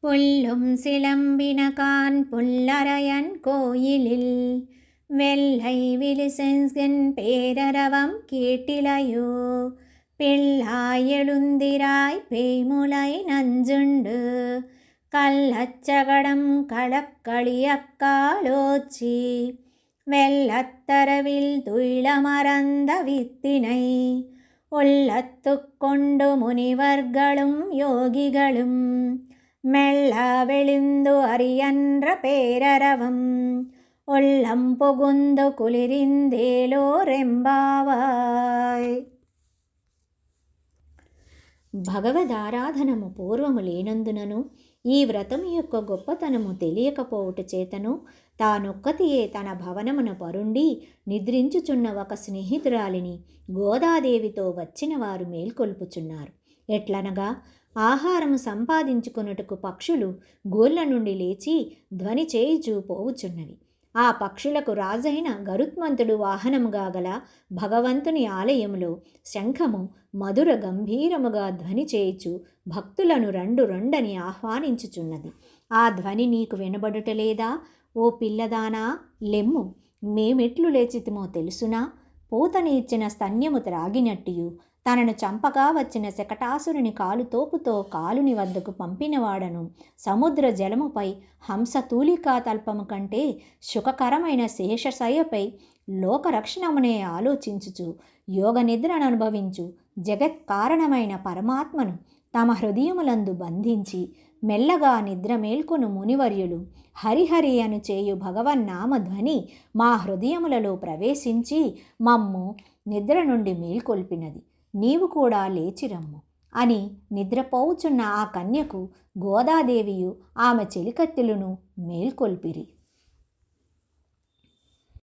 புல்லும் சிலம்பினகான் புல்லரையன் கோயிலில் வெள்ளை விழிசென்கண் பேரரவம் கேட்டிலையோ. பிள்ளாய் எழுந்திராய் பேய்முலை நஞ்சுண்டு கள்ளச்சகடம் களக்களியக்காலோச்சி வெள்ளத்தரவில் துயிலமர்ந்த வித்தினை உள்ளத்துக் கொண்டு முனிவர்களும் யோகிகளும் மெல்ல வெளிந்து அறியன்ற பேரரவம் உள்ளம் புகுந்து కులిరిందేలోరెంబావాయ్. భగవదారాధనము పూర్వము లేనందునను ఈ వ్రతము యొక్క గొప్పతనము తెలియకపోవుట చేతను తానొక్కతియే తన భవనమున పరుండి నిద్రించుచున్న ఒక స్నేహితురాలిని గోదాదేవితో వచ్చిన వారు మేల్కొల్పుచున్నారు. ఎట్లనగా ఆహారము సంపాదించుకొనుటకు పక్షులు గోళ్ళ నుండి లేచి ధ్వని చేయుచూ పోవుచున్నవి. ఆ పక్షులకు రాజైన గరుత్మంతుడు వాహనముగా గల భగవంతుని ఆలయములో శంఖము మధుర గంభీరముగా ధ్వని చేయుచు భక్తులను రండు రండని ఆహ్వానించుచున్నది. ఆ ధ్వని నీకు వినబడుటలేదా? ఓ పిల్లదానా, లెమ్ము, మేమెట్లు లేచితిమో తెలుసునా? పూతని ఇచ్చిన స్తన్యము త్రాగినట్టియు తనను చంపగా వచ్చిన శకటాసురుని కాలుతోపుతో కాలుని వద్దకు పంపినవాడను సముద్ర జలముపై హంస తూలికా తల్పము కంటే సుఖకరమైన శేషశయ్యపై లోకరక్షణమునే ఆలోచించుచు యోగ నిద్రను అనుభవించు జగత్ కారణమైన పరమాత్మను తమ హృదయములందు బంధించి మెల్లగా నిద్ర మేల్కొను మునివర్యులు హరిహరి అను చేయు భగవన్నామధ్వని మా హృదయములలో ప్రవేశించి మమ్ము నిద్ర నుండి మేల్కొల్పినది. నీవు కూడా లేచిరమ్ము అని నిద్రపోవుచున్న ఆ కన్యకు గోదాదేవియు ఆమె చెలికత్తెలను మేల్కొల్పిరి.